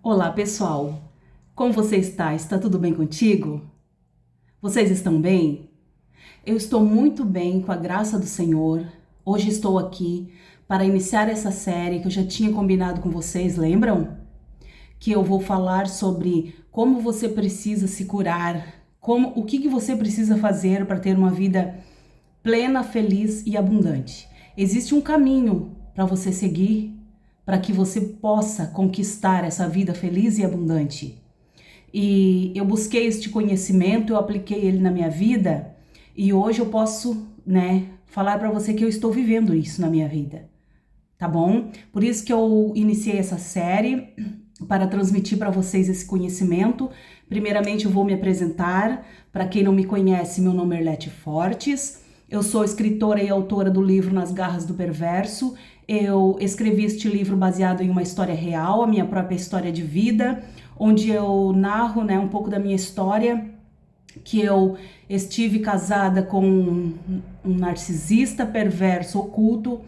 Olá, pessoal! Como você está? Está tudo bem contigo? Vocês estão bem? Eu estou muito bem, com a graça do Senhor. Hoje estou aqui para iniciar essa série que eu já tinha combinado com vocês, lembram? Que eu vou falar sobre como você precisa se curar, o que você precisa fazer para ter uma vida plena, feliz e abundante. Existe um caminho para você seguir para que você possa conquistar essa vida feliz e abundante. E eu busquei este conhecimento, eu apliquei ele na minha vida e hoje eu posso, falar para você que eu estou vivendo isso na minha vida, tá bom? Por isso que eu iniciei essa série para transmitir para vocês esse conhecimento. Primeiramente eu vou me apresentar. Para quem não me conhece, meu nome é Erlete Fortes. Eu sou escritora e autora do livro Nas Garras do Perverso. Eu escrevi este livro baseado em uma história real, a minha própria história de vida, onde eu narro, um pouco da minha história, que eu estive casada com um narcisista perverso oculto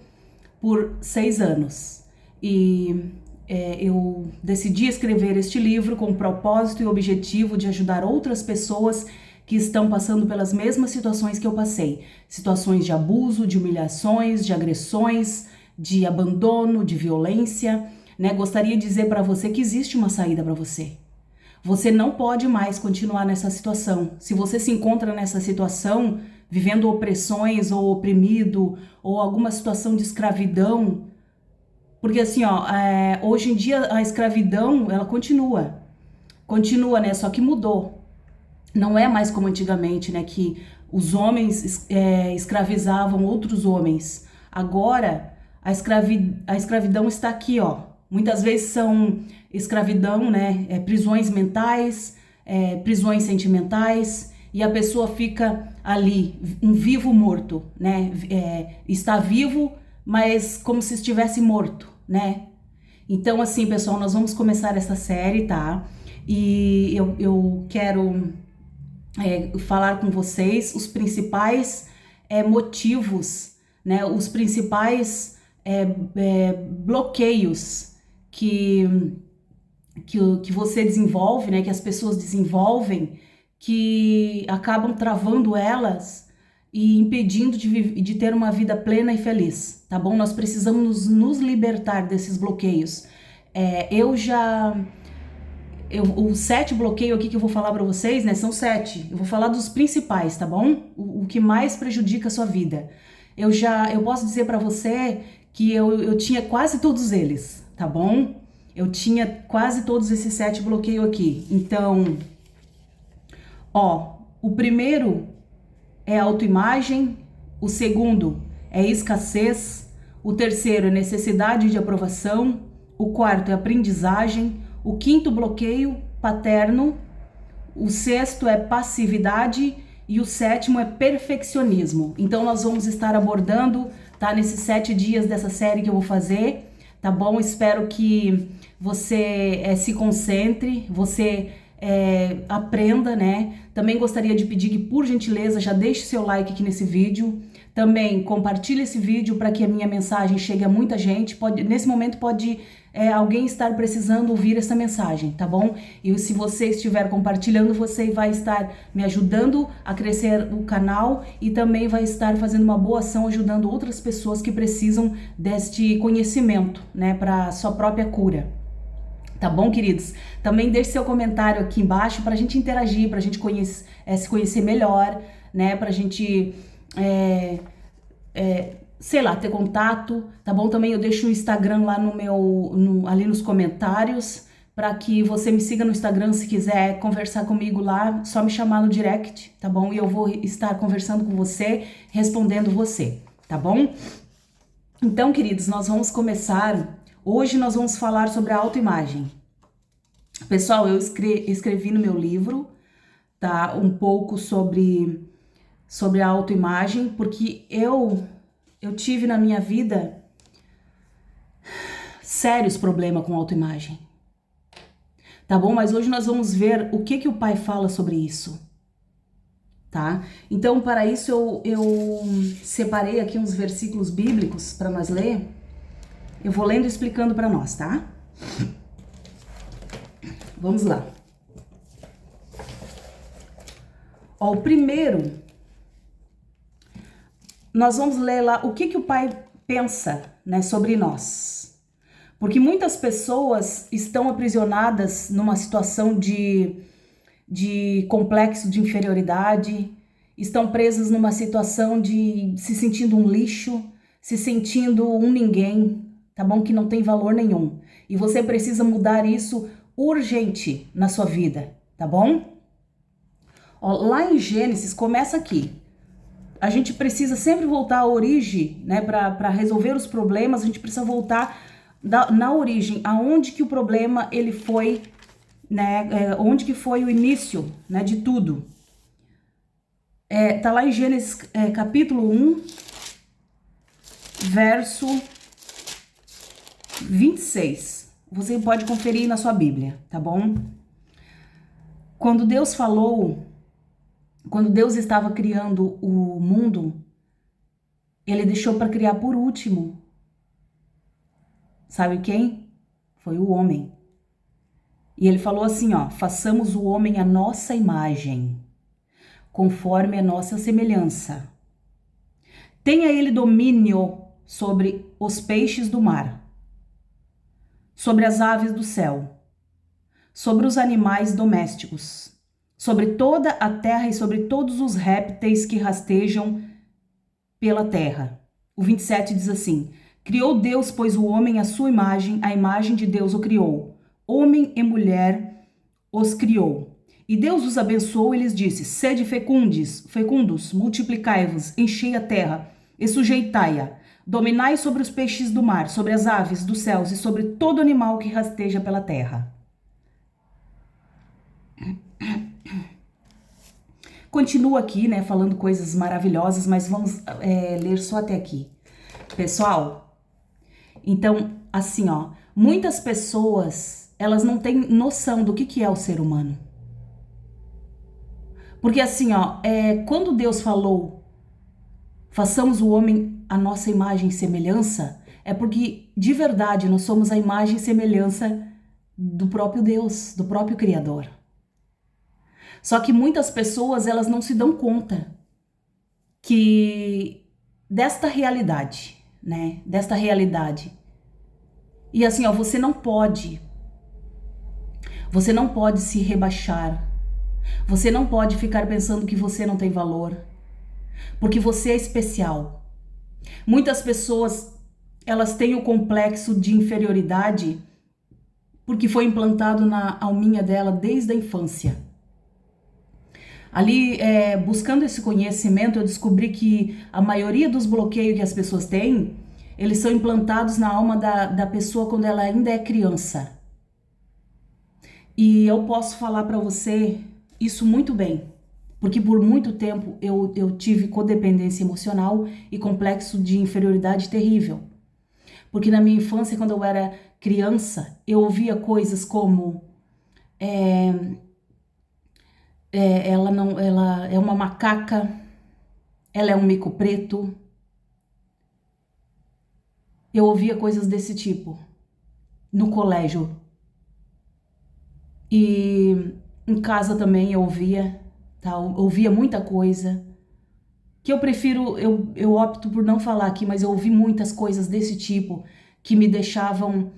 por 6 anos. E eu decidi escrever este livro com o propósito e objetivo de ajudar outras pessoas que estão passando pelas mesmas situações que eu passei. Situações de abuso, de humilhações, de agressões, de abandono, de violência, Gostaria de dizer para você que existe uma saída para você. Você não pode mais continuar nessa situação. Se você se encontra nessa situação, vivendo opressões ou oprimido, ou alguma situação de escravidão, porque assim, hoje em dia a escravidão, ela continua, só que mudou. Não é mais como antigamente, que os homens escravizavam outros homens. Agora, a escravidão está aqui, Muitas vezes são escravidão, prisões mentais, prisões sentimentais, e a pessoa fica ali, um vivo morto, está vivo, mas como se estivesse morto, Então, assim, pessoal, nós vamos começar essa série, tá? E eu quero falar com vocês os principais motivos, os principais bloqueios que você desenvolve, que as pessoas desenvolvem, que acabam travando elas e impedindo de ter uma vida plena e feliz, tá bom? Nós precisamos nos libertar desses bloqueios. Os 7 bloqueios aqui que eu vou falar para vocês, são 7. Eu vou falar dos principais, tá bom? O que mais prejudica a sua vida. Eu posso dizer para você que eu tinha quase todos eles, tá bom? Eu tinha quase todos esses 7 bloqueios aqui. Então, o primeiro é autoimagem, o segundo é escassez, o terceiro é necessidade de aprovação, o quarto é aprendizagem, o quinto bloqueio, paterno, o sexto é passividade e o sétimo é perfeccionismo. Então nós vamos estar abordando, tá, nesses 7 dias dessa série que eu vou fazer, tá bom? Espero que você se concentre, você aprenda, Também gostaria de pedir que, por gentileza, já deixe seu like aqui nesse vídeo. Também compartilhe esse vídeo para que a minha mensagem chegue a muita gente. Nesse momento pode alguém estar precisando ouvir essa mensagem, tá bom? E se você estiver compartilhando, você vai estar me ajudando a crescer o canal e também vai estar fazendo uma boa ação, ajudando outras pessoas que precisam deste conhecimento, para sua própria cura. Tá bom, queridos? Também deixe seu comentário aqui embaixo pra gente interagir, pra gente se conhecer melhor, pra gente, ter contato, tá bom? Também eu deixo o Instagram lá ali nos comentários, para que você me siga no Instagram. Se quiser conversar comigo lá, só me chamar no direct, tá bom? E eu vou estar conversando com você, respondendo você, tá bom? Então, queridos, nós vamos começar. Hoje nós vamos falar sobre a autoimagem. Pessoal, eu escrevi no meu livro, tá, um pouco sobre a autoimagem, porque eu tive na minha vida sérios problemas com autoimagem. Tá bom? Mas hoje nós vamos ver o que o pai fala sobre isso, tá? Então, para isso eu separei aqui uns versículos bíblicos para nós ler. Eu vou lendo e explicando para nós, tá? Vamos lá. Ó, o primeiro, nós vamos ler lá o que o Pai pensa, né, sobre nós. Porque muitas pessoas estão aprisionadas numa situação de complexo de inferioridade, estão presas numa situação de se sentindo um lixo, se sentindo um ninguém, tá bom? Que não tem valor nenhum. E você precisa mudar isso urgente na sua vida, tá bom? Ó, lá em Gênesis, começa aqui. A gente precisa sempre voltar à origem, né? Para resolver os problemas, a gente precisa voltar na origem, aonde que o problema ele foi, né? Onde que foi o início, né, de tudo. Tá lá em Gênesis capítulo 1, verso 26. Você pode conferir na sua Bíblia, tá bom? Quando Deus estava criando o mundo, ele deixou para criar por último. Sabe quem? Foi o homem. E ele falou assim, ó: façamos o homem à nossa imagem, conforme a nossa semelhança. Tenha ele domínio sobre os peixes do mar, sobre as aves do céu, sobre os animais domésticos, sobre toda a terra e sobre todos os répteis que rastejam pela terra. O 27 diz assim: criou Deus, pois, o homem à sua imagem, a imagem de Deus o criou. Homem e mulher os criou. E Deus os abençoou e lhes disse: sede fecundos, multiplicai-vos, enchei a terra e sujeitai-a. Dominai sobre os peixes do mar, sobre as aves dos céus e sobre todo animal que rasteja pela terra. Continua aqui, né, falando coisas maravilhosas, mas vamos ler só até aqui. Pessoal, então, assim, ó, muitas pessoas, elas não têm noção do que é o ser humano. Porque assim, ó, quando Deus falou, façamos o homem à nossa imagem e semelhança, é porque, de verdade, nós somos a imagem e semelhança do próprio Deus, do próprio Criador. Só que muitas pessoas, elas não se dão conta que desta realidade, né? Desta realidade. E assim, ó, você não pode se rebaixar. Você não pode ficar pensando que você não tem valor, porque você é especial. Muitas pessoas, elas têm o complexo de inferioridade porque foi implantado na alminha dela desde a infância. Ali, buscando esse conhecimento, eu descobri que a maioria dos bloqueios que as pessoas têm, eles são implantados na alma da pessoa quando ela ainda é criança. E eu posso falar para você isso muito bem, porque por muito tempo eu tive codependência emocional e complexo de inferioridade terrível. Porque na minha infância, quando eu era criança, eu ouvia coisas como ela é uma macaca, ela é um mico preto. Eu ouvia coisas desse tipo no colégio. E em casa também eu ouvia, tá? Eu ouvia muita coisa. Que eu prefiro, eu opto por não falar aqui, mas eu ouvi muitas coisas desse tipo que me deixavam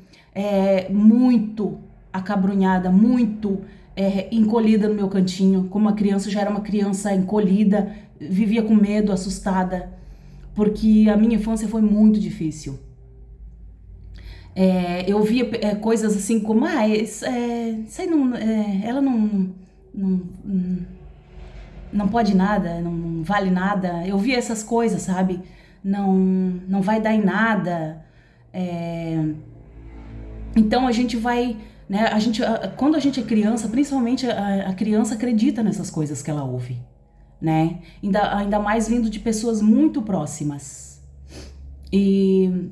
muito acabrunhada, muito encolhida no meu cantinho. Como uma criança, já era uma criança encolhida, vivia com medo, assustada, porque a minha infância foi muito difícil. Eu via coisas assim como, isso aí não, ela não pode nada, não vale nada. Eu via essas coisas, sabe? Não vai dar em nada. Então a gente vai, né? Quando a gente é criança, principalmente a criança acredita nessas coisas que ela ouve, né? Ainda mais vindo de pessoas muito próximas. E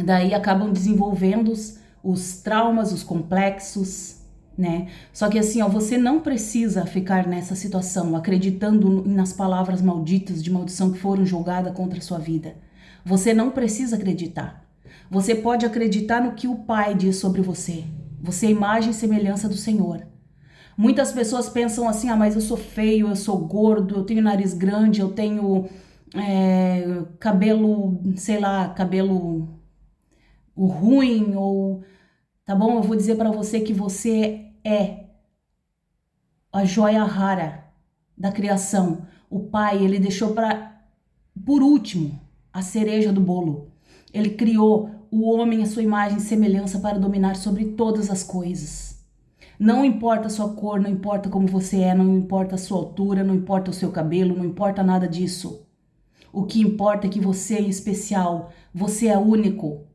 daí acabam desenvolvendo os traumas, os complexos, né? Só que assim, ó, você não precisa ficar nessa situação acreditando nas palavras malditas de maldição que foram jogadas contra a sua vida. Você não precisa acreditar. Você pode acreditar no que o Pai diz sobre você. Você é a imagem e semelhança do Senhor. Muitas pessoas pensam assim, mas eu sou feio, eu sou gordo, eu tenho nariz grande, eu tenho cabelo, sei lá, cabelo ruim, ou tá bom? Eu vou dizer para você que você é a joia rara da criação. O Pai, ele deixou por último, a cereja do bolo. Ele criou o homem à sua imagem e semelhança para dominar sobre todas as coisas. Não importa a sua cor, não importa como você é, não importa a sua altura, não importa o seu cabelo, não importa nada disso. O que importa é que você é especial, você é único.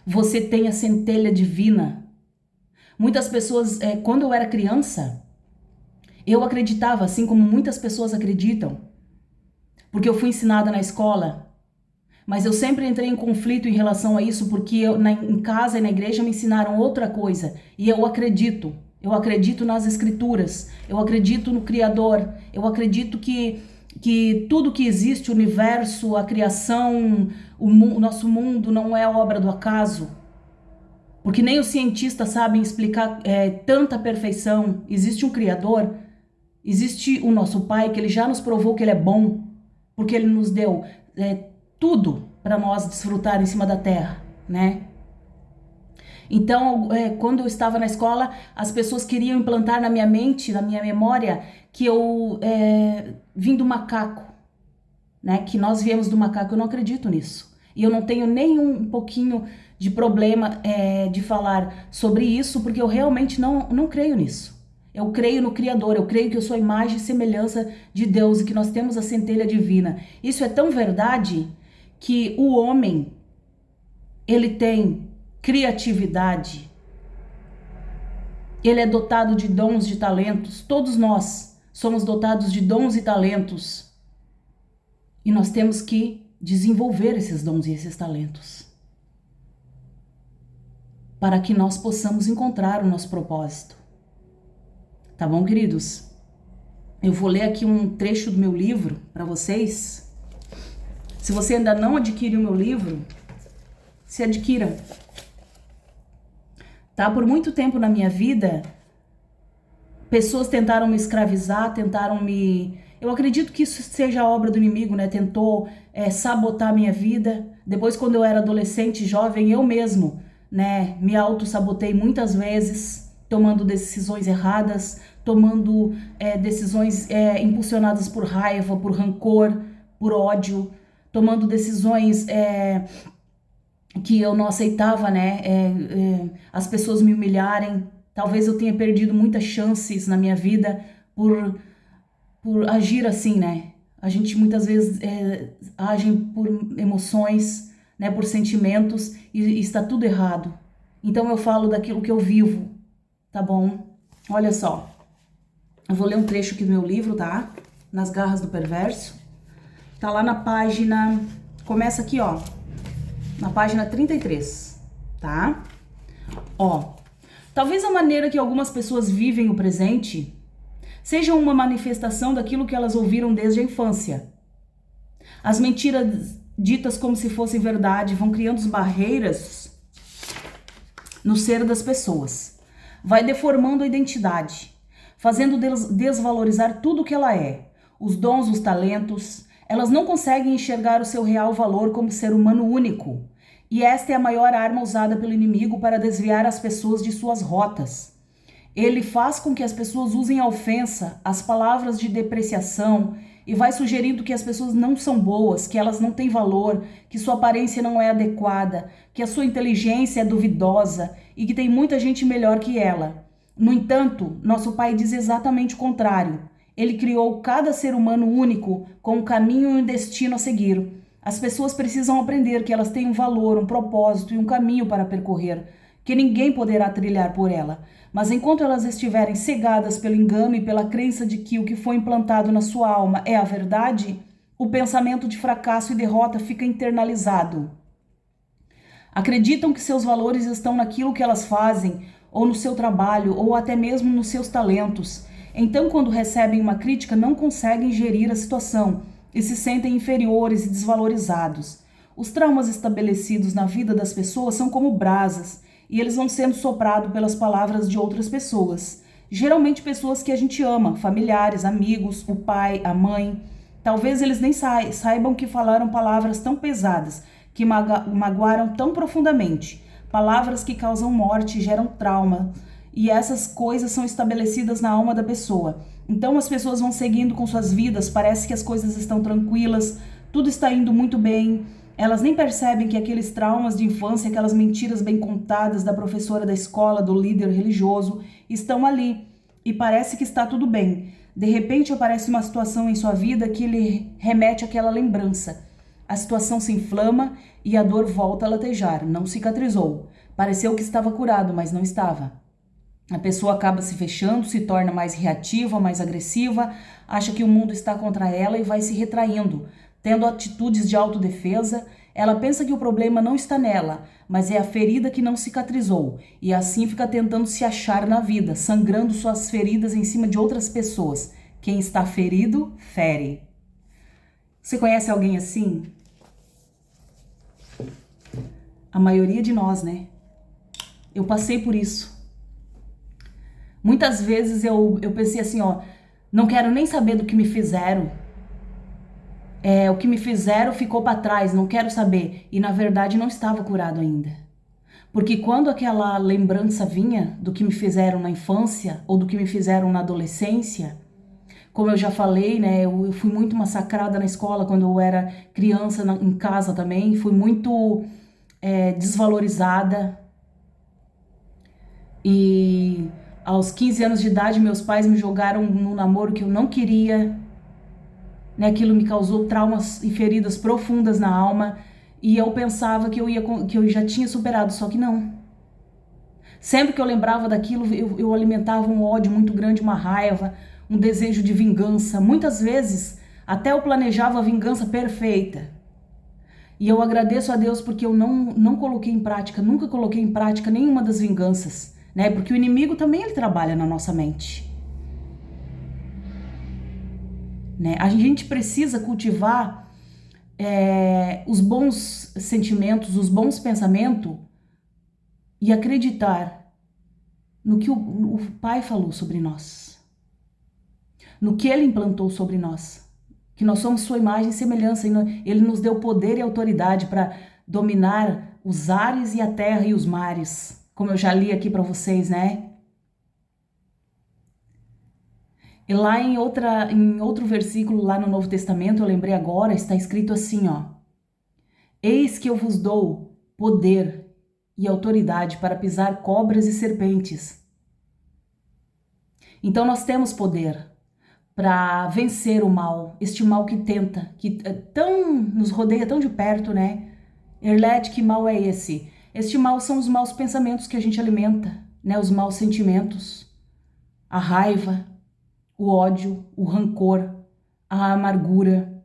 Você tem a centelha divina. Muitas pessoas, quando eu era criança, eu acreditava, assim como muitas pessoas acreditam, porque eu fui ensinada na escola, mas eu sempre entrei em conflito em relação a isso, porque em casa e na igreja me ensinaram outra coisa, e eu acredito nas escrituras, eu acredito no Criador, eu acredito que tudo que existe, o universo, a criação, o nosso mundo não é obra do acaso, porque nem os cientistas sabem explicar tanta perfeição. Existe um Criador, existe o nosso Pai, que ele já nos provou que ele é bom, porque ele nos deu tudo para nós desfrutar em cima da terra, né? Então, quando eu estava na escola, as pessoas queriam implantar na minha mente, na minha memória, que eu vim do macaco, né? Que nós viemos do macaco. Eu não acredito nisso. E eu não tenho nem um pouquinho de problema de falar sobre isso, porque eu realmente não creio nisso. Eu creio no Criador, eu creio que eu sou a imagem e semelhança de Deus e que nós temos a centelha divina. Isso é tão verdade que o homem, ele tem criatividade, ele é dotado de dons, de talentos. Todos nós somos dotados de dons e talentos. E nós temos que desenvolver esses dons e esses talentos para que nós possamos encontrar o nosso propósito. Tá bom, queridos? Eu vou ler aqui um trecho do meu livro para vocês. Se você ainda não adquiriu o meu livro, se adquira. Tá? Por muito tempo na minha vida, pessoas tentaram me escravizar, Eu acredito que isso seja obra do inimigo, né? Tentou sabotar a minha vida. Depois, quando eu era adolescente, jovem, eu mesmo, né, me auto-sabotei muitas vezes, tomando decisões erradas, tomando decisões impulsionadas por raiva, por rancor, por ódio, tomando decisões que eu não aceitava, né? As pessoas me humilharem. Talvez eu tenha perdido muitas chances na minha vida por agir assim, né? A gente muitas vezes age por emoções, né? Por sentimentos e está tudo errado. Então eu falo daquilo que eu vivo, tá bom? Olha só, eu vou ler um trecho aqui do meu livro, tá? Nas Garras do Perverso. Tá lá na página, começa aqui, ó, na página 33, tá? Ó, talvez a maneira que algumas pessoas vivem o presente seja uma manifestação daquilo que elas ouviram desde a infância. As mentiras ditas como se fossem verdade vão criando barreiras no ser das pessoas. Vai deformando a identidade, fazendo desvalorizar tudo o que ela é. Os dons, os talentos, elas não conseguem enxergar o seu real valor como ser humano único. E esta é a maior arma usada pelo inimigo para desviar as pessoas de suas rotas. Ele faz com que as pessoas usem a ofensa, as palavras de depreciação e vai sugerindo que as pessoas não são boas, que elas não têm valor, que sua aparência não é adequada, que a sua inteligência é duvidosa e que tem muita gente melhor que ela. No entanto, nosso Pai diz exatamente o contrário. Ele criou cada ser humano único com um caminho e um destino a seguir. As pessoas precisam aprender que elas têm um valor, um propósito e um caminho para percorrer, que ninguém poderá trilhar por ela. Mas enquanto elas estiverem cegadas pelo engano e pela crença de que o que foi implantado na sua alma é a verdade, o pensamento de fracasso e derrota fica internalizado. Acreditam que seus valores estão naquilo que elas fazem, ou no seu trabalho, ou até mesmo nos seus talentos. Então, quando recebem uma crítica, não conseguem gerir a situação e se sentem inferiores e desvalorizados. Os traumas estabelecidos na vida das pessoas são como brasas e eles vão sendo soprados pelas palavras de outras pessoas. Geralmente pessoas que a gente ama, familiares, amigos, o pai, a mãe. Talvez eles nem saibam que falaram palavras tão pesadas, que magoaram tão profundamente. Palavras que causam morte, geram trauma. E essas coisas são estabelecidas na alma da pessoa. Então as pessoas vão seguindo com suas vidas, parece que as coisas estão tranquilas, tudo está indo muito bem. Elas nem percebem que aqueles traumas de infância, aquelas mentiras bem contadas da professora da escola, do líder religioso, estão ali. E parece que está tudo bem. De repente aparece uma situação em sua vida que lhe remete àquela lembrança. A situação se inflama e a dor volta a latejar. Não cicatrizou. Pareceu que estava curado, mas não estava. A pessoa acaba se fechando, se torna mais reativa, mais agressiva, acha que o mundo está contra ela e vai se retraindo, tendo atitudes de autodefesa. Ela pensa que o problema não está nela, mas é a ferida que não cicatrizou, e assim fica tentando se achar na vida, sangrando suas feridas em cima de outras pessoas. Quem está ferido, fere. Você conhece alguém assim? A maioria de nós, né? Eu passei por isso. Muitas vezes eu pensei assim, ó, não quero nem saber do que me fizeram. O que me fizeram ficou para trás, não quero saber. E na verdade não estava curado ainda. Porque quando aquela lembrança vinha do que me fizeram na infância ou do que me fizeram na adolescência, como eu já falei, né, eu fui muito massacrada na escola quando eu era criança, em casa também, fui muito desvalorizada. E aos 15 anos de idade, meus pais me jogaram num namoro que eu não queria, né? Aquilo me causou traumas e feridas profundas na alma, e eu pensava que eu já tinha superado, só que não. Sempre que eu lembrava daquilo, eu alimentava um ódio muito grande, uma raiva, um desejo de vingança. Muitas vezes, até eu planejava a vingança perfeita. E eu agradeço a Deus porque eu não coloquei em prática, nunca coloquei em prática nenhuma das vinganças, né? Porque o inimigo também ele trabalha na nossa mente, né? A gente precisa cultivar os bons sentimentos, os bons pensamentos e acreditar no que o Pai falou sobre nós, no que Ele implantou sobre nós, que nós somos sua imagem e semelhança, e Ele nos deu poder e autoridade para dominar os ares e a terra e os mares, como eu já li aqui para vocês, né? E lá em outro versículo, lá no Novo Testamento, eu lembrei agora, está escrito assim, ó: Eis que eu vos dou poder e autoridade para pisar cobras e serpentes. Então nós temos poder para vencer o mal, este mal que tenta, que nos rodeia tão de perto, né? Erlete, que mal é esse? Este mal são os maus pensamentos que a gente alimenta, né? Os maus sentimentos, a raiva, o ódio, o rancor, a amargura.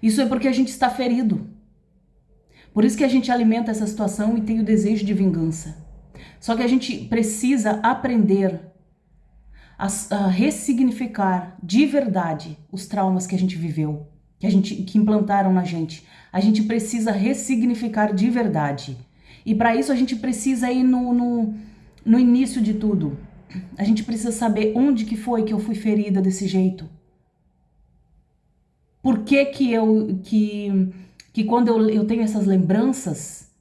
Isso é porque a gente está ferido. Por isso que a gente alimenta essa situação e tem o desejo de vingança. Só que a gente precisa aprender a ressignificar de verdade os traumas que a gente viveu, que implantaram na gente. A gente precisa ressignificar de verdade. E para isso a gente precisa ir no início de tudo. A gente precisa saber onde que foi que eu fui ferida desse jeito. Por que que quando eu tenho essas lembranças,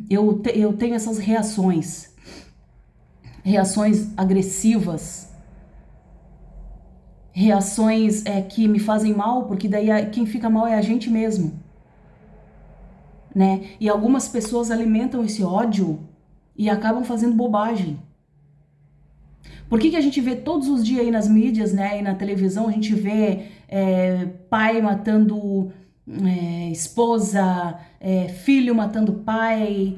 eu tenho essas reações agressivas, reações que me fazem mal, porque daí quem fica mal é a gente mesmo, né? E algumas pessoas alimentam esse ódio e acabam fazendo bobagem. Por que a gente vê todos os dias aí nas mídias, né, e na televisão, a gente vê pai matando esposa, filho matando pai,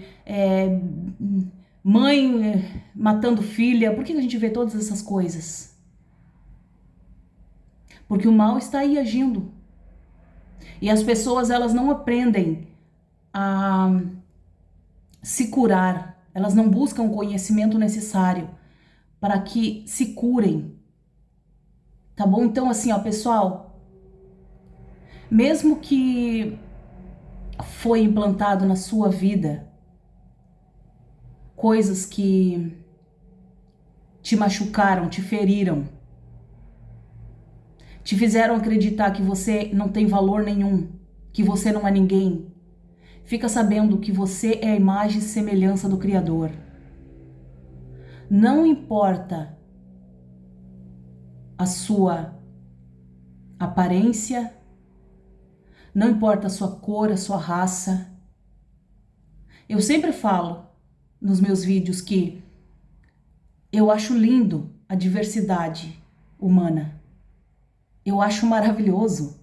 mãe matando filha? Por que a gente vê todas essas coisas? Porque o mal está aí agindo. E as pessoas, elas não aprendem a se curar, elas não buscam o conhecimento necessário para que se curem, tá bom? Então assim, ó, pessoal, mesmo que foi implantado na sua vida coisas que te machucaram, te feriram, te fizeram acreditar que você não tem valor nenhum, que você não é ninguém. Fica sabendo que você é a imagem e semelhança do Criador. Não importa a sua aparência, não importa a sua cor, a sua raça. Eu sempre falo nos meus vídeos que eu acho lindo a diversidade humana. Eu acho maravilhoso.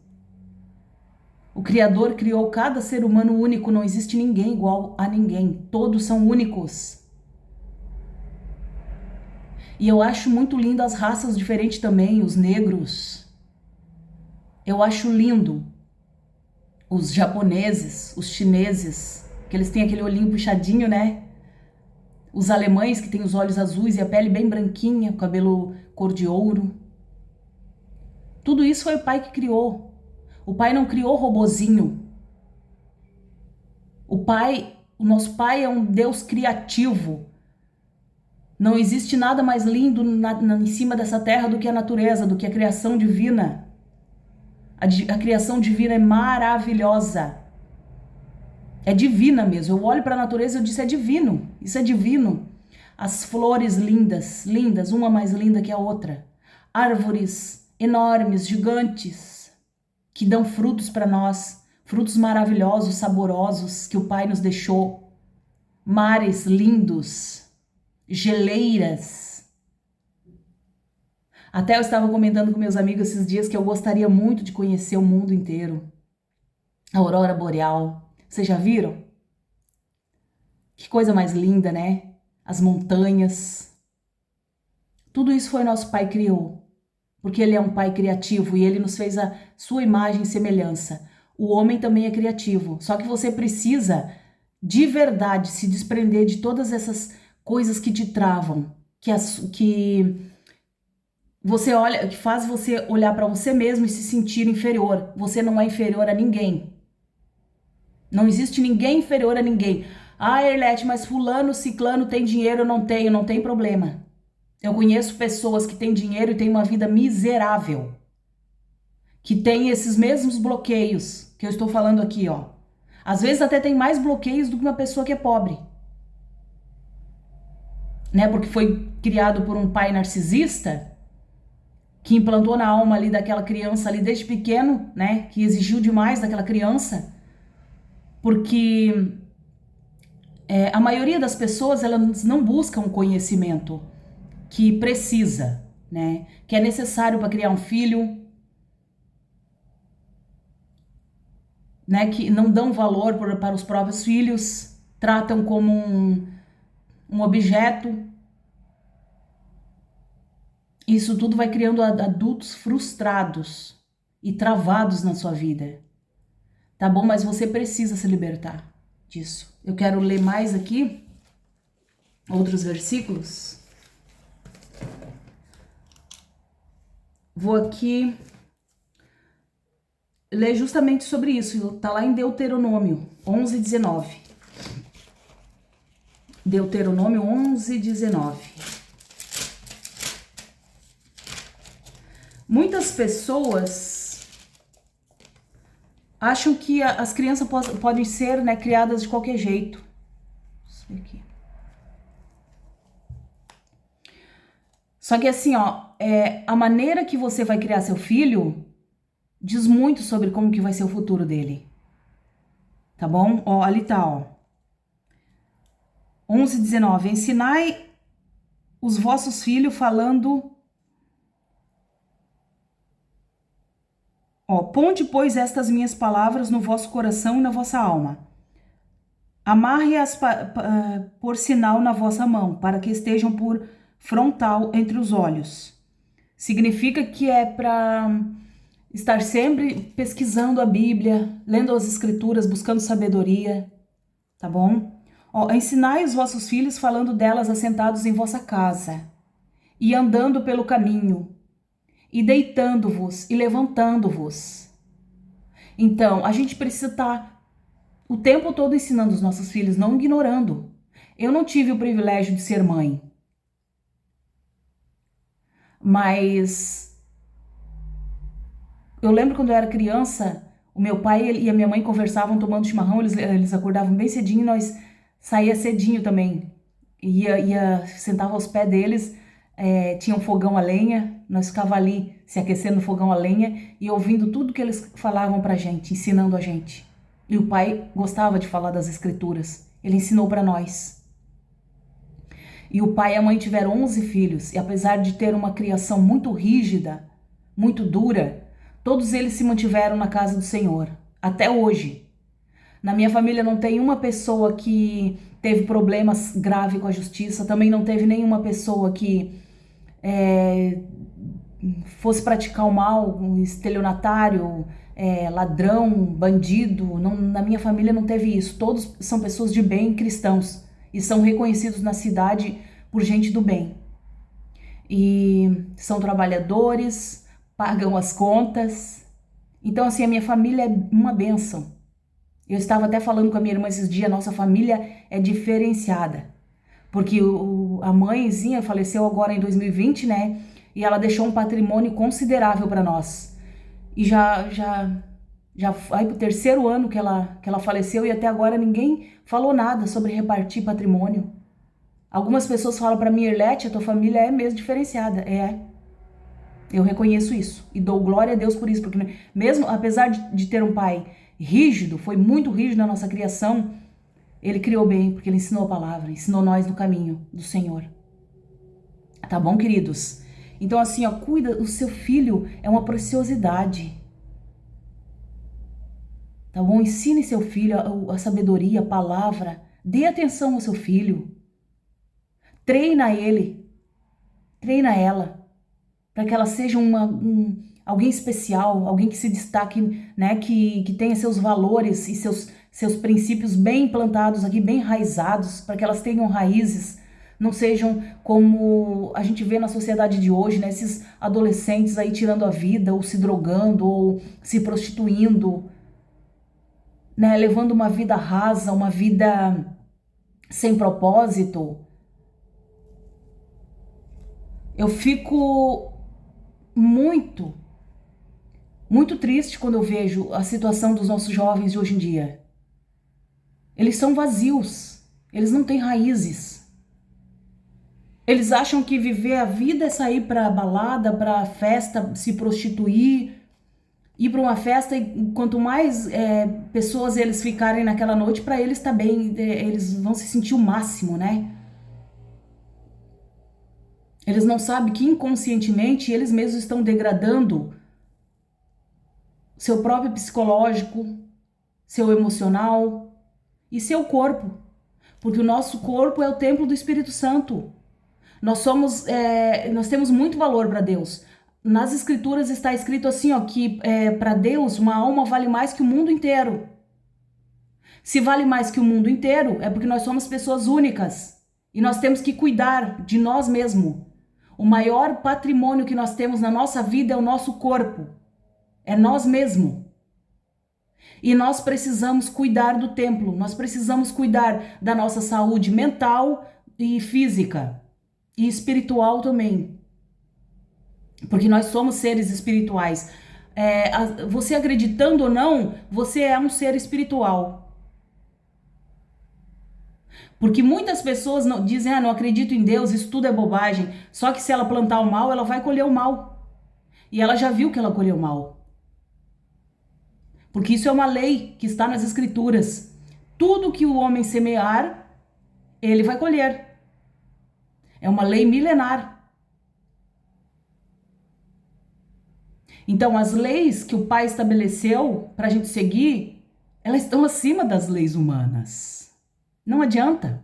O Criador criou cada ser humano único, não existe ninguém igual a ninguém. Todos são únicos. E eu acho muito lindo as raças diferentes também, os negros. Eu acho lindo os japoneses, os chineses, que eles têm aquele olhinho puxadinho, né? Os alemães que têm os olhos azuis e a pele bem branquinha, o cabelo cor de ouro. Tudo isso foi o Pai que criou. O Pai não criou robozinho. O nosso Pai é um Deus criativo. Não existe nada mais lindo em cima dessa terra do que a natureza, do que a criação divina. A criação divina é maravilhosa. É divina mesmo. Eu olho para a natureza e eu disse, é divino. Isso é divino. As flores lindas, lindas, uma mais linda que a outra. Árvores enormes, gigantes, que dão frutos para nós. Frutos maravilhosos, saborosos que o Pai nos deixou. Mares lindos, geleiras. Até eu estava comentando com meus amigos esses dias que eu gostaria muito de conhecer o mundo inteiro. A aurora boreal. Vocês já viram? Que coisa mais linda, né? As montanhas. Tudo isso foi nosso Pai criou. Porque Ele é um Pai criativo e Ele nos fez a sua imagem e semelhança. O homem também é criativo. Só que você precisa, de verdade, se desprender de todas essas coisas que te travam. Que você olha, que faz você olhar para você mesmo e se sentir inferior. Você não é inferior a ninguém. Não existe ninguém inferior a ninguém. Ah, Erlete, mas fulano, ciclano tem dinheiro, eu não tenho, não tem problema. Eu conheço pessoas que têm dinheiro e têm uma vida miserável. Que têm esses mesmos bloqueios que eu estou falando aqui, ó. Às vezes até tem mais bloqueios do que uma pessoa que é pobre. Né? Porque foi criado por um pai narcisista que implantou na alma ali daquela criança ali desde pequeno, né? Que exigiu demais daquela criança. Porque a maioria das pessoas, elas não buscam o conhecimento que precisa, né? Que é necessário para criar um filho, né? Que não dão valor para os próprios filhos, tratam como um objeto. Isso tudo vai criando adultos frustrados e travados na sua vida. Tá bom? Mas você precisa se libertar disso. Eu quero ler mais aqui, outros versículos. Vou aqui ler justamente sobre isso. Tá lá em Deuteronômio 11:19. Deuteronômio 11:19. Muitas pessoas acham que as crianças podem ser, né, criadas de qualquer jeito. Deixa eu ver aqui. Só que assim, ó, a maneira que você vai criar seu filho diz muito sobre como que vai ser o futuro dele. Tá bom? Ó, ali tá, ó. 11:19. Ensinai os vossos filhos falando... Ó, ponde, pois, estas minhas palavras no vosso coração e na vossa alma. Amarre-as por sinal na vossa mão, para que estejam por frontal entre os olhos. Significa que é para estar sempre pesquisando a Bíblia, lendo as Escrituras, buscando sabedoria, tá bom? Ó, ensinai os vossos filhos falando delas assentados em vossa casa, e andando pelo caminho, e deitando-vos e levantando-vos. Então, a gente precisa estar o tempo todo ensinando os nossos filhos, não ignorando. Eu não tive o privilégio de ser mãe, mas eu lembro quando eu era criança, o meu pai e a minha mãe conversavam tomando chimarrão, eles acordavam bem cedinho e nós saía cedinho também. Sentava aos pés deles, tinha um fogão a lenha, nós ficava ali se aquecendo no fogão a lenha e ouvindo tudo que eles falavam pra gente, ensinando a gente. E o pai gostava de falar das escrituras, ele ensinou pra nós. E o pai e a mãe tiveram 11 filhos, e apesar de ter uma criação muito rígida, muito dura, todos eles se mantiveram na casa do Senhor, até hoje. Na minha família não tem uma pessoa que teve problemas graves com a justiça, também não teve nenhuma pessoa que fosse praticar o mal, um estelionatário, ladrão, bandido. Não, na minha família não teve isso. Todos são pessoas de bem, cristãos, e são reconhecidos na cidade por gente do bem. E são trabalhadores, pagam as contas. Então, assim, a minha família é uma bênção. Eu estava até falando com a minha irmã esses dias, a nossa família é diferenciada. Porque a mãezinha faleceu agora em 2020, né? E ela deixou um patrimônio considerável para nós. E já vai pro 3º ano que ela faleceu e até agora ninguém falou nada sobre repartir patrimônio. Algumas pessoas falam para mim, Irlete, a tua família é mesmo diferenciada. Eu reconheço isso e dou glória a Deus por isso, porque mesmo apesar de ter um pai rígido, foi muito rígido na nossa criação, ele criou bem, porque ele ensinou a palavra, ensinou nós no caminho do Senhor. Tá bom, queridos? Então assim, ó, cuida, o seu filho é uma preciosidade. Tá bom? Ensine seu filho a sabedoria, a palavra. Dê atenção ao seu filho. Treina ele. Treina ela. Para que ela seja alguém especial, alguém que se destaque, né? Que tenha seus valores e seus princípios bem implantados aqui, bem enraizados, para que elas tenham raízes, não sejam como a gente vê na sociedade de hoje, né? Esses adolescentes aí tirando a vida, ou se drogando, ou se prostituindo, né? Levando uma vida rasa, uma vida sem propósito. Eu fico muito triste quando eu vejo a situação dos nossos jovens de hoje em dia. Eles são vazios, eles não têm raízes. Eles acham que viver a vida é sair pra balada, pra festa, se prostituir, ir pra uma festa e quanto mais pessoas eles ficarem naquela noite, pra eles tá bem, eles vão se sentir o máximo, né? Eles não sabem que inconscientemente eles mesmos estão degradando seu próprio psicológico, seu emocional e seu corpo. Porque o nosso corpo é o templo do Espírito Santo. Nós temos muito valor para Deus. Nas Escrituras está escrito assim, ó, que para Deus uma alma vale mais que o mundo inteiro. Se vale mais que o mundo inteiro, é porque nós somos pessoas únicas. E nós temos que cuidar de nós mesmos. O maior patrimônio que nós temos na nossa vida é o nosso corpo. É nós mesmos. E nós precisamos cuidar do templo. Nós precisamos cuidar da nossa saúde mental e física. E espiritual também. Porque nós somos seres espirituais. Você acreditando ou não, você é um ser espiritual. Porque muitas pessoas dizem, não acredito em Deus, isso tudo é bobagem. Só que se ela plantar o mal, ela vai colher o mal. E ela já viu que ela colheu o mal. Porque isso é uma lei que está nas Escrituras. Tudo que o homem semear, ele vai colher. É uma lei milenar. Então, as leis que o Pai estabeleceu para a gente seguir, elas estão acima das leis humanas. Não adianta.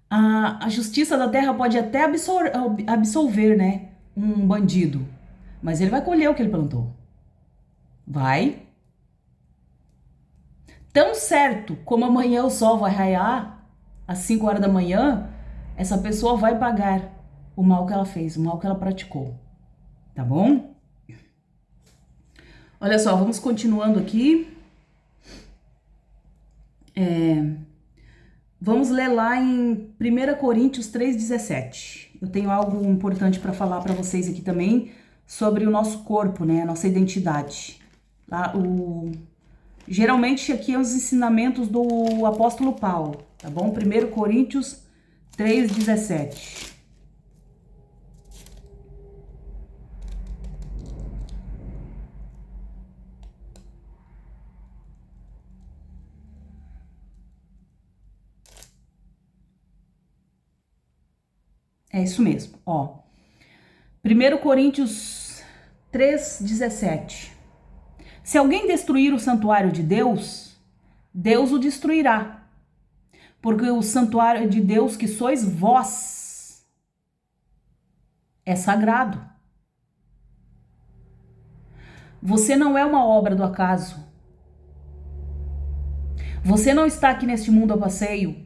A justiça da terra pode até absolver, né, um bandido, mas ele vai colher o que ele plantou. Vai. Tão certo como amanhã o sol vai raiar, às 5 horas da manhã, essa pessoa vai pagar o mal que ela fez, o mal que ela praticou. Tá bom? Olha só, vamos continuando aqui. Vamos ler lá em 1 Coríntios 3,17. Eu tenho algo importante para falar para vocês aqui também sobre o nosso corpo, né? A nossa identidade. Geralmente aqui é os ensinamentos do apóstolo Paulo, tá bom? 1 Coríntios 3,17. É isso mesmo, ó. 1 Coríntios 3,17. Se alguém destruir o santuário de Deus, Deus o destruirá. Porque o santuário de Deus que sois vós é sagrado. Você não é uma obra do acaso. Você não está aqui neste mundo a passeio.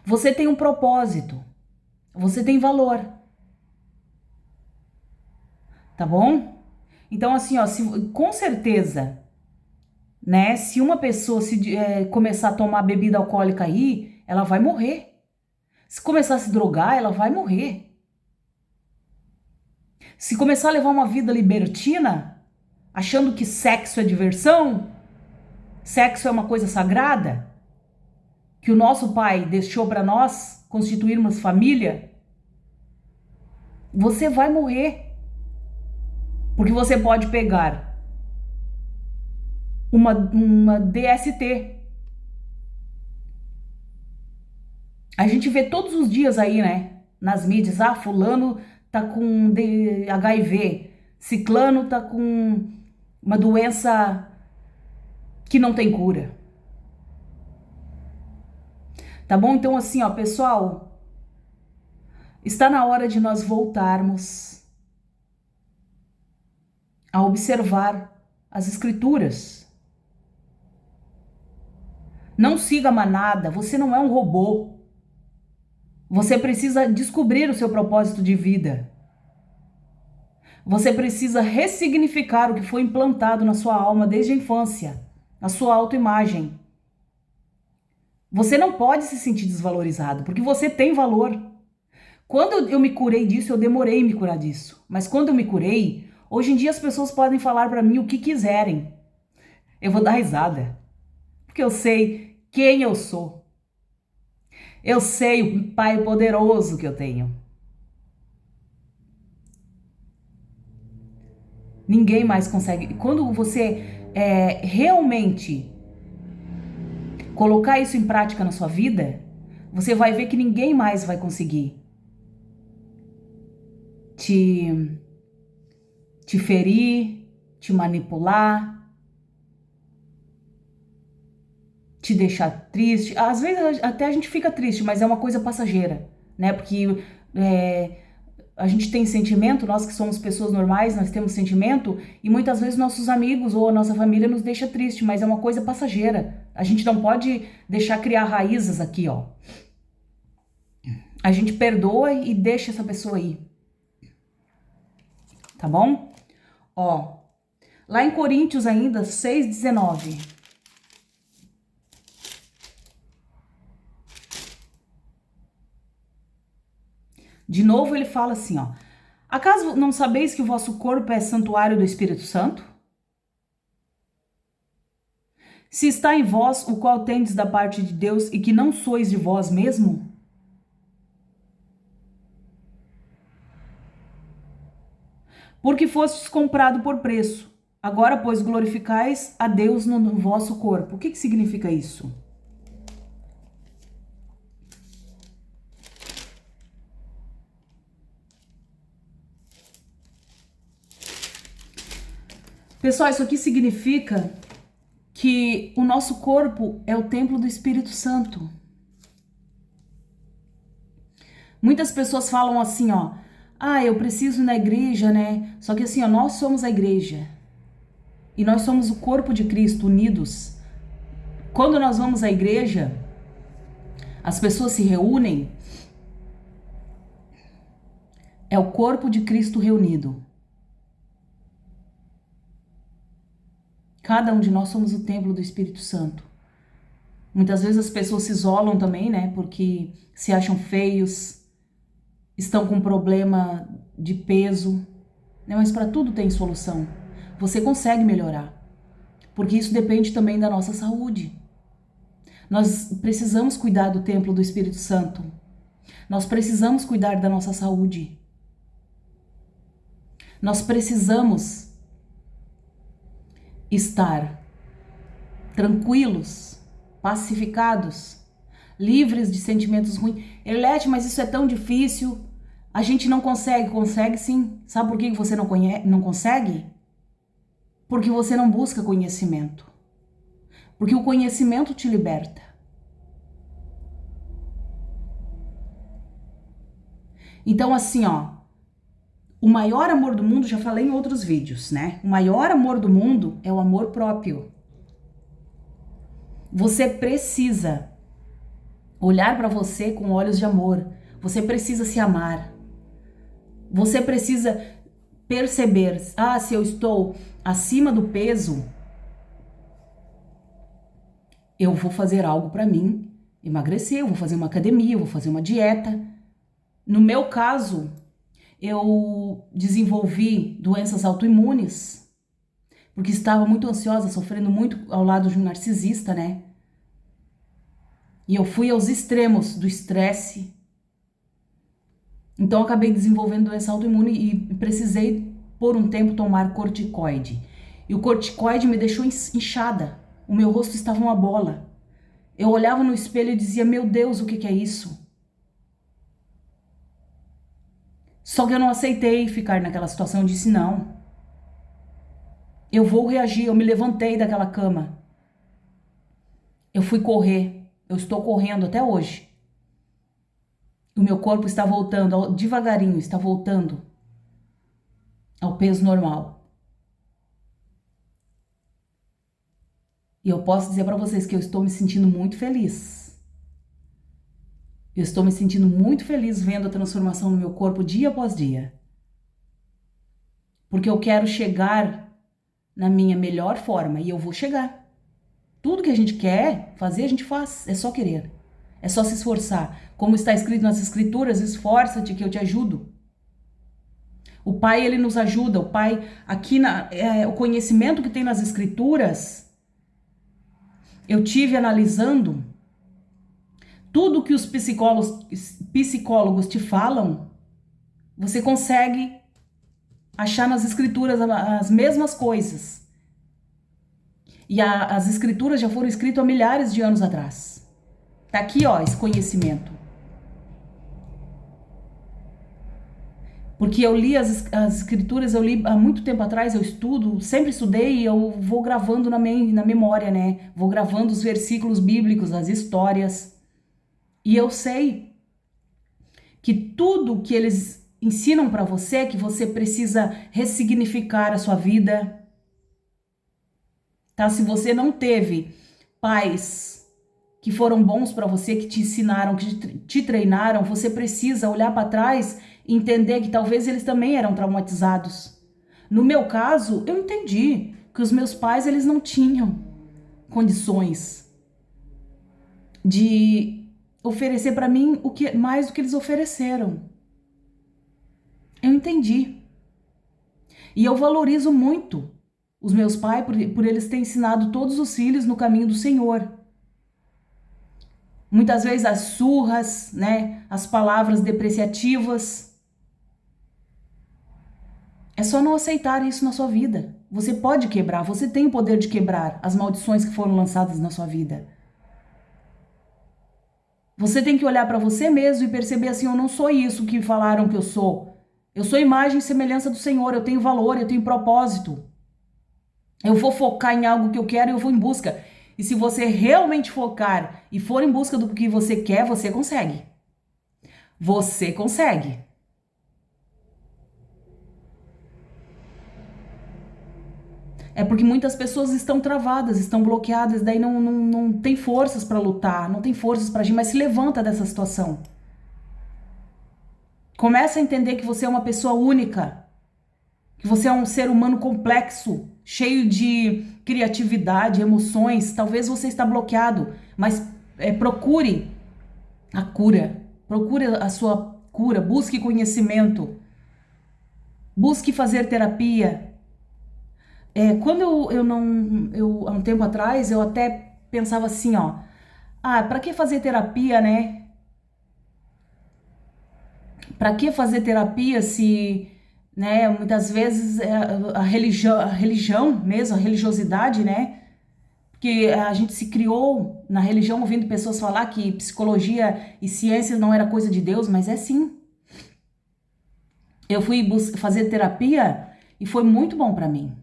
Você tem um propósito. Você tem valor. Tá bom? Então, assim, ó, com certeza, né? Se uma pessoa começar a tomar bebida alcoólica aí, ela vai morrer. Se começar a se drogar, ela vai morrer. Se começar a levar uma vida libertina, achando que sexo é diversão, sexo é uma coisa sagrada, que o nosso pai deixou para nós constituirmos família, você vai morrer. Porque você pode pegar uma DST. A gente vê todos os dias aí, né? Nas mídias, fulano tá com HIV, ciclano tá com uma doença que não tem cura. Tá bom? Então assim, ó, pessoal, está na hora de nós voltarmos a observar as escrituras. Não siga a manada, você não é um robô. Você precisa descobrir o seu propósito de vida. Você precisa ressignificar o que foi implantado na sua alma desde a infância, na sua autoimagem. Você não pode se sentir desvalorizado, porque você tem valor. Quando eu me curei disso, eu demorei a me curar disso. Mas quando eu me curei, hoje em dia as pessoas podem falar para mim o que quiserem. Eu vou dar risada, porque eu sei quem eu sou. Eu sei o Pai poderoso que eu tenho. Ninguém mais consegue. Quando você realmente colocar isso em prática na sua vida, você vai ver que ninguém mais vai conseguir te ferir, te manipular, te deixar triste. Às vezes até a gente fica triste, mas é uma coisa passageira, né? Porque a gente tem sentimento, nós que somos pessoas normais, nós temos sentimento, e muitas vezes nossos amigos ou a nossa família nos deixa triste, mas é uma coisa passageira. A gente não pode deixar criar raízes aqui, ó. A gente perdoa e deixa essa pessoa aí. Tá bom? Ó, lá em Coríntios ainda, 6,19. De novo ele fala assim, ó. Acaso não sabeis que o vosso corpo é santuário do Espírito Santo? Se está em vós, o qual tendes da parte de Deus e que não sois de vós mesmo? Porque fostes comprado por preço. Agora, pois, glorificais a Deus no vosso corpo. O que significa isso? Pessoal, isso aqui significa que o nosso corpo é o templo do Espírito Santo. Muitas pessoas falam assim, ó, eu preciso ir na igreja, né? Só que assim, ó, nós somos a igreja. E nós somos o corpo de Cristo, unidos. Quando nós vamos à igreja, as pessoas se reúnem, é o corpo de Cristo reunido. Cada um de nós somos o templo do Espírito Santo. Muitas vezes as pessoas se isolam também, né? Porque se acham feios, estão com problema de peso, né? Mas para tudo tem solução. Você consegue melhorar, porque isso depende também da nossa saúde. Nós precisamos cuidar do templo do Espírito Santo. Nós precisamos cuidar da nossa saúde. Nós precisamos estar tranquilos, pacificados, livres de sentimentos ruins. Elete, mas isso é tão difícil. A gente não consegue. Consegue sim. Sabe por que você não consegue? Porque você não busca conhecimento. Porque o conhecimento te liberta. Então, assim, ó, o maior amor do mundo, já falei em outros vídeos, né? O maior amor do mundo é o amor próprio. Você precisa olhar para você com olhos de amor. Você precisa se amar. Você precisa perceber, se eu estou acima do peso, eu vou fazer algo para mim emagrecer, eu vou fazer uma academia, eu vou fazer uma dieta. No meu caso, eu desenvolvi doenças autoimunes, porque estava muito ansiosa, sofrendo muito ao lado de um narcisista, né? E eu fui aos extremos do estresse. Então, eu acabei desenvolvendo doença autoimune e precisei, por um tempo, tomar corticoide. E o corticoide me deixou inchada. O meu rosto estava uma bola. Eu olhava no espelho e dizia, meu Deus, o que é isso? Só que eu não aceitei ficar naquela situação. Eu disse, não. Eu vou reagir. Eu me levantei daquela cama. Eu fui correr. Eu estou correndo até hoje. O meu corpo está voltando, devagarinho, está voltando ao peso normal. E eu posso dizer para vocês que eu estou me sentindo muito feliz. Eu estou me sentindo muito feliz vendo a transformação no meu corpo dia após dia. Porque eu quero chegar na minha melhor forma e eu vou chegar. Tudo que a gente quer fazer, a gente faz. É só querer. É só se esforçar. Como está escrito nas Escrituras, esforça-te que eu te ajudo. O Pai, ele nos ajuda. O Pai, aqui, o conhecimento que tem nas Escrituras, eu tive analisando tudo que os psicólogos te falam, você consegue achar nas Escrituras as mesmas coisas. E as Escrituras já foram escritas há milhares de anos atrás. Tá aqui, ó, esse conhecimento. Porque eu li as Escrituras, eu li há muito tempo atrás, eu estudo, sempre estudei e eu vou gravando na memória, né? Vou gravando os versículos bíblicos, as histórias. E eu sei que tudo que eles ensinam para você, que você precisa ressignificar a sua vida, tá? Se você não teve pais que foram bons para você, que te ensinaram, que te treinaram, você precisa olhar para trás e entender que talvez eles também eram traumatizados. No meu caso, eu entendi que os meus pais, eles não tinham condições de oferecer para mim mais do que eles ofereceram. Eu entendi. E eu valorizo muito os meus pais por eles terem ensinado todos os filhos no caminho do Senhor. Muitas vezes as surras, né, as palavras depreciativas. É só não aceitar isso na sua vida. Você pode quebrar, você tem o poder de quebrar as maldições que foram lançadas na sua vida. Você tem que olhar para você mesmo e perceber assim, eu não sou isso que falaram que eu sou. Eu sou imagem e semelhança do Senhor, eu tenho valor, eu tenho propósito. Eu vou focar em algo que eu quero e eu vou em busca. E se você realmente focar e for em busca do que você quer, você consegue. Você consegue. É porque muitas pessoas estão travadas, estão bloqueadas, daí não tem forças para lutar, não tem forças para agir, mas se levanta dessa situação. Começa a entender que você é uma pessoa única, que você é um ser humano complexo, cheio de criatividade, emoções. Talvez você está bloqueado, Mas procure a cura, procure a sua cura, busque conhecimento, busque fazer terapia. Quando há um tempo atrás, eu até pensava assim, ó, para que fazer terapia, né? Para que fazer terapia se, né, muitas vezes a religião mesmo, a religiosidade, né? Porque a gente se criou na religião ouvindo pessoas falar que psicologia e ciências não era coisa de Deus, mas é sim. Eu fui fazer terapia e foi muito bom para mim.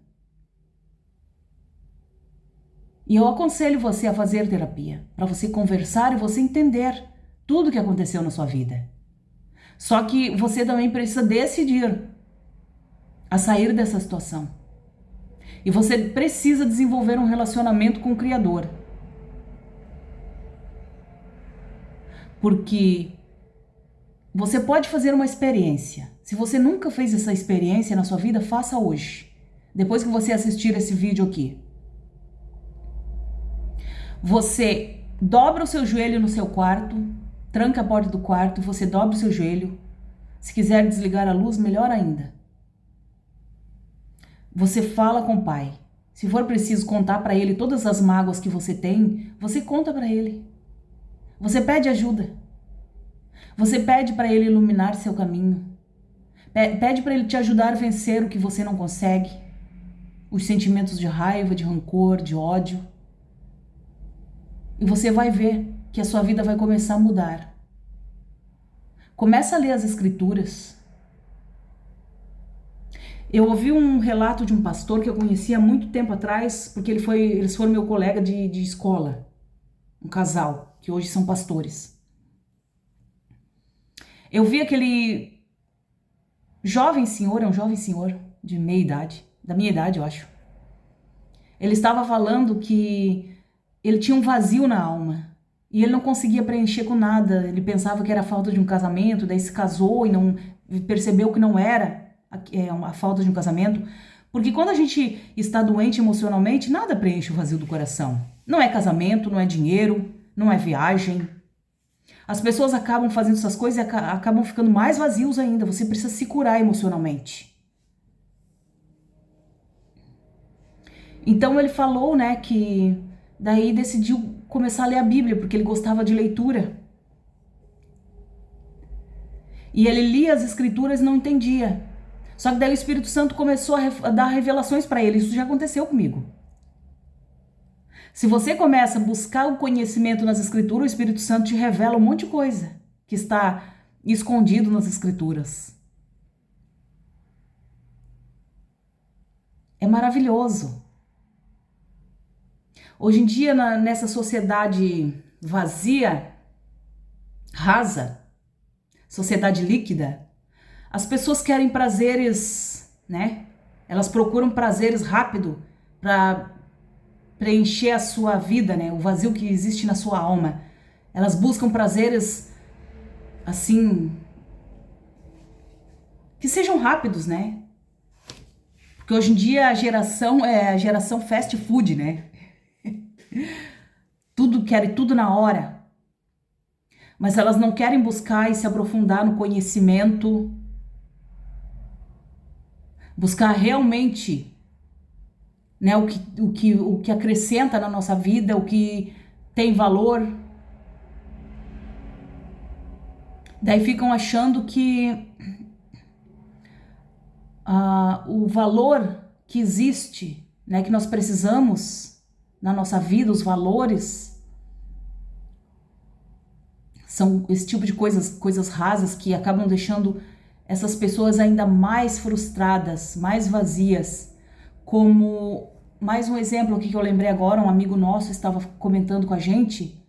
E eu aconselho você a fazer terapia, para você conversar e você entender tudo o que aconteceu na sua vida. Só que você também precisa decidir a sair dessa situação. E você precisa desenvolver um relacionamento com o Criador. Porque você pode fazer uma experiência. Se você nunca fez essa experiência na sua vida, faça hoje. Depois que você assistir esse vídeo aqui. Você dobra o seu joelho no seu quarto, tranca a porta do quarto, você dobra o seu joelho. Se quiser desligar a luz, melhor ainda. Você fala com o Pai. Se for preciso contar para Ele todas as mágoas que você tem, você conta para Ele. Você pede ajuda. Você pede para Ele iluminar seu caminho. Pede para Ele te ajudar a vencer o que você não consegue. Os sentimentos de raiva, de rancor, de ódio. E você vai ver que a sua vida vai começar a mudar. Começa a ler as Escrituras. Eu ouvi um relato de um pastor que eu conhecia há muito tempo atrás, porque eles foram meu colega de escola. Um casal, que hoje são pastores. Eu vi aquele jovem senhor, é um jovem senhor de meia idade, da minha idade, eu acho. Ele estava falando que ele tinha um vazio na alma e ele não conseguia preencher com nada. Ele pensava que era a falta de um casamento, daí se casou e não percebeu que não era a falta de um casamento. Porque quando a gente está doente emocionalmente, nada preenche o vazio do coração. Não é casamento, não é dinheiro, não é viagem. As pessoas acabam fazendo essas coisas e acabam ficando mais vazios ainda. Você precisa se curar emocionalmente. Então ele falou, né, que daí decidiu começar a ler a Bíblia, porque ele gostava de leitura. E ele lia as Escrituras e não entendia. Só que daí o Espírito Santo começou a dar revelações para ele. Isso já aconteceu comigo. Se você começa a buscar o conhecimento nas Escrituras, o Espírito Santo te revela um monte de coisa que está escondido nas Escrituras. É maravilhoso. Hoje em dia, nessa sociedade vazia, rasa, sociedade líquida, as pessoas querem prazeres, né? Elas procuram prazeres rápido para preencher a sua vida, né? O vazio que existe na sua alma. Elas buscam prazeres assim que sejam rápidos, né? Porque hoje em dia a geração é a geração fast food, né? Querem tudo na hora. Mas elas não querem buscar e se aprofundar no conhecimento, buscar realmente, né, o que acrescenta na nossa vida, o que tem valor. Daí ficam achando que o valor que existe, né, que nós precisamos na nossa vida, os valores, são esse tipo de coisas rasas que acabam deixando essas pessoas ainda mais frustradas, mais vazias. Como mais um exemplo aqui que eu lembrei agora, um amigo nosso estava comentando com a gente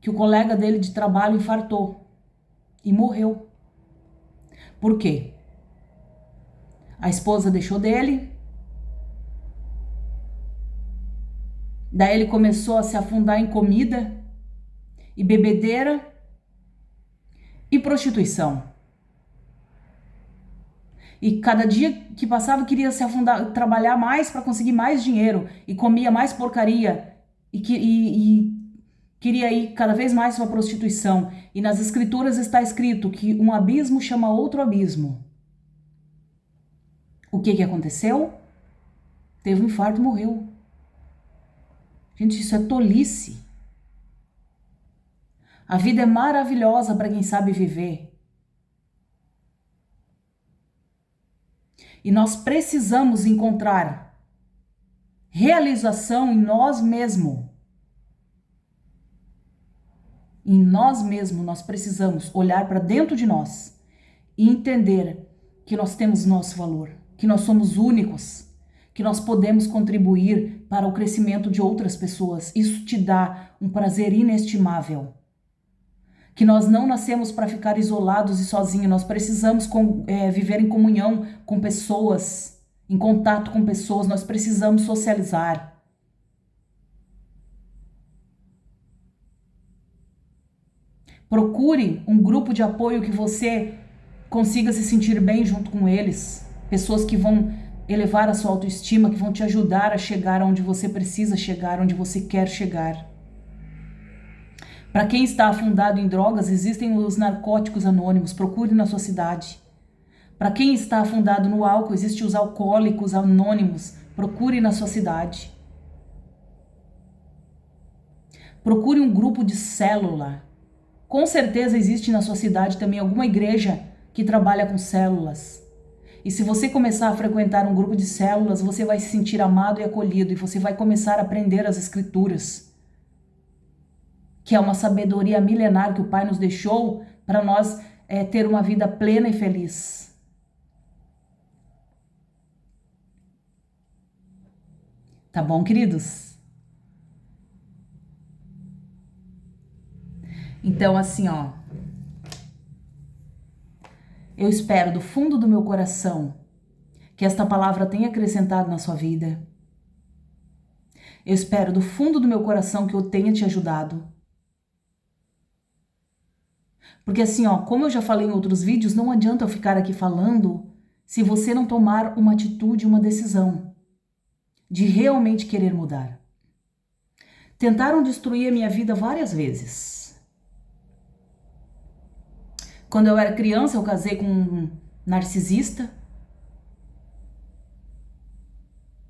que o colega dele de trabalho infartou e morreu. Por quê? A esposa deixou dele, daí ele começou a se afundar em comida e bebedeira e prostituição. E cada dia que passava queria se afundar, trabalhar mais para conseguir mais dinheiro e comia mais porcaria e queria ir cada vez mais para a prostituição. E nas escrituras está escrito que um abismo chama outro abismo. O que aconteceu? Teve um infarto e morreu. Gente, isso é tolice. A vida é maravilhosa para quem sabe viver. E nós precisamos encontrar realização em nós mesmos. Em nós mesmos, nós precisamos olhar para dentro de nós e entender que nós temos nosso valor, que nós somos únicos, que nós podemos contribuir para o crescimento de outras pessoas. Isso te dá um prazer inestimável. Que nós não nascemos para ficar isolados e sozinhos, nós precisamos viver em comunhão com pessoas, em contato com pessoas, nós precisamos socializar. Procure um grupo de apoio que você consiga se sentir bem junto com eles. Pessoas que vão elevar a sua autoestima, que vão te ajudar a chegar onde você precisa chegar, onde você quer chegar. Para quem está afundado em drogas, existem os narcóticos anônimos, procure na sua cidade. Para quem está afundado no álcool, existem os alcoólicos anônimos, procure na sua cidade. Procure um grupo de célula. Com certeza existe na sua cidade também alguma igreja que trabalha com células. E se você começar a frequentar um grupo de células, você vai se sentir amado e acolhido e você vai começar a aprender as escrituras, que é uma sabedoria milenar que o Pai nos deixou para nós ter uma vida plena e feliz. Tá bom, queridos? Então, assim, ó, eu espero do fundo do meu coração que esta palavra tenha acrescentado na sua vida. Eu espero do fundo do meu coração que eu tenha te ajudado. Porque assim, ó, como eu já falei em outros vídeos, não adianta eu ficar aqui falando se você não tomar uma atitude, uma decisão de realmente querer mudar. Tentaram destruir a minha vida várias vezes. Quando eu era criança, eu casei com um narcisista.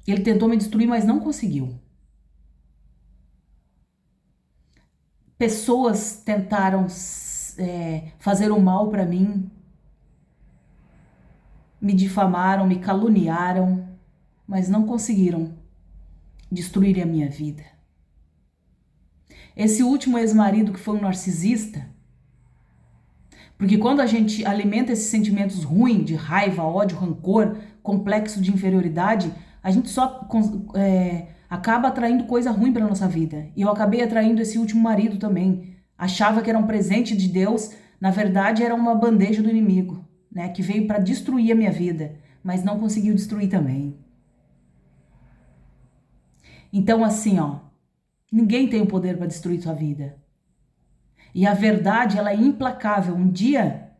Ele tentou me destruir, mas não conseguiu. Pessoas tentaram fazer o mal para mim, me difamaram, me caluniaram, mas não conseguiram destruir a minha vida. Esse último ex-marido que foi um narcisista, porque quando a gente alimenta esses sentimentos ruins de raiva, ódio, rancor, complexo de inferioridade, a gente só acaba atraindo coisa ruim para nossa vida. E eu acabei atraindo esse último marido também. Achava que era um presente de Deus, na verdade era uma bandeja do inimigo, né, que veio para destruir a minha vida, mas não conseguiu destruir também. Então assim, ó, ninguém tem o poder para destruir sua vida. E a verdade, ela é implacável. Um dia,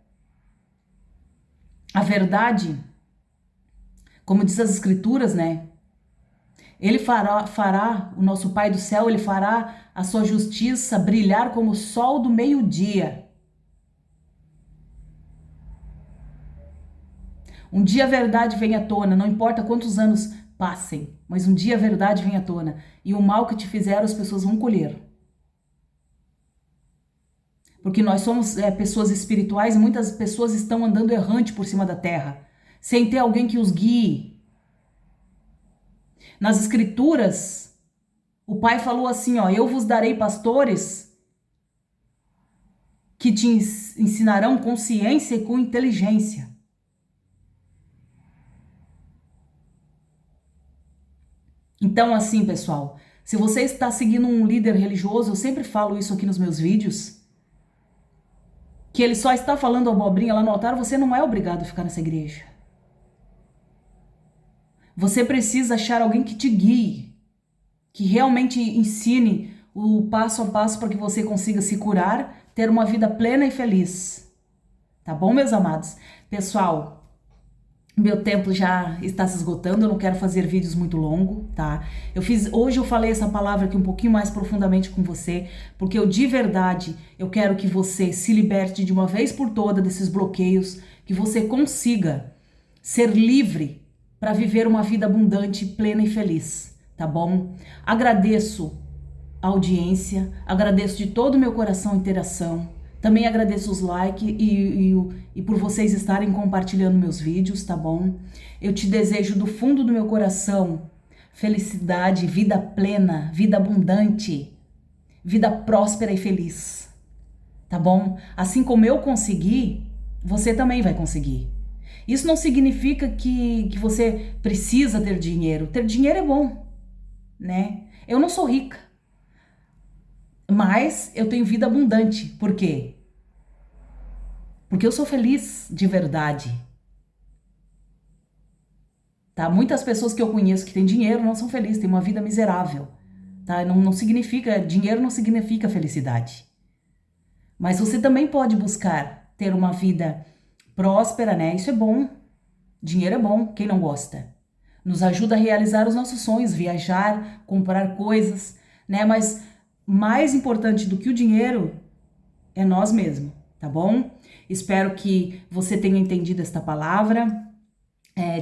a verdade, como diz as escrituras, né? Ele fará, o nosso Pai do céu, ele fará a sua justiça brilhar como o sol do meio-dia. Um dia a verdade vem à tona, não importa quantos anos passem, mas um dia a verdade vem à tona. E o mal que te fizeram, as pessoas vão colher. Porque nós somos pessoas espirituais e muitas pessoas estão andando errante por cima da terra, sem ter alguém que os guie. Nas escrituras, o Pai falou assim, ó, eu vos darei pastores que te ensinarão com ciência e com inteligência. Então assim, pessoal, se você está seguindo um líder religioso, eu sempre falo isso aqui nos meus vídeos, que ele só está falando abobrinha lá no altar, você não é obrigado a ficar nessa igreja. Você precisa achar alguém que te guie, que realmente ensine o passo a passo para que você consiga se curar, ter uma vida plena e feliz. Tá bom, meus amados? Pessoal, Meu tempo já está se esgotando, eu não quero fazer vídeos muito longos, tá? Hoje eu falei essa palavra aqui um pouquinho mais profundamente com você, porque de verdade eu quero que você se liberte de uma vez por toda desses bloqueios, que você consiga ser livre para viver uma vida abundante, plena e feliz, tá bom? Agradeço a audiência, agradeço de todo o meu coração a interação. Também agradeço os likes e por vocês estarem compartilhando meus vídeos, tá bom? Eu te desejo do fundo do meu coração felicidade, vida plena, vida abundante, vida próspera e feliz, tá bom? Assim como eu consegui, você também vai conseguir. Isso não significa que você precisa ter dinheiro. Ter dinheiro é bom, né? Eu não sou rica, mas eu tenho vida abundante. Por quê? Porque eu sou feliz de verdade. Tá? Muitas pessoas que eu conheço que têm dinheiro não são felizes, têm uma vida miserável. Tá? Não significa, dinheiro não significa felicidade. Mas você também pode buscar ter uma vida próspera, né? Isso é bom. Dinheiro é bom, quem não gosta? Nos ajuda a realizar os nossos sonhos, viajar, comprar coisas, né? Mas mais importante do que o dinheiro é nós mesmos, tá bom? Espero que você tenha entendido esta palavra.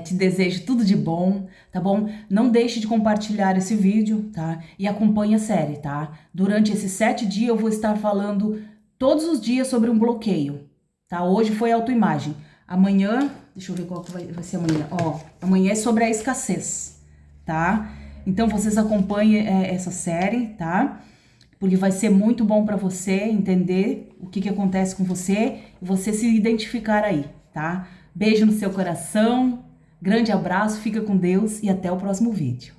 Te desejo tudo de bom, tá bom? Não deixe de compartilhar esse vídeo, tá? E acompanhe a série, tá? Durante esses 7 dias eu vou estar falando todos os dias sobre um bloqueio, tá? Hoje foi autoimagem. Amanhã, deixa eu ver qual que vai ser amanhã. Ó, amanhã é sobre a escassez, tá? Então vocês acompanhem essa série, tá? Porque vai ser muito bom para você entender o que acontece com você e você se identificar aí, tá? Beijo no seu coração, grande abraço, fica com Deus e até o próximo vídeo.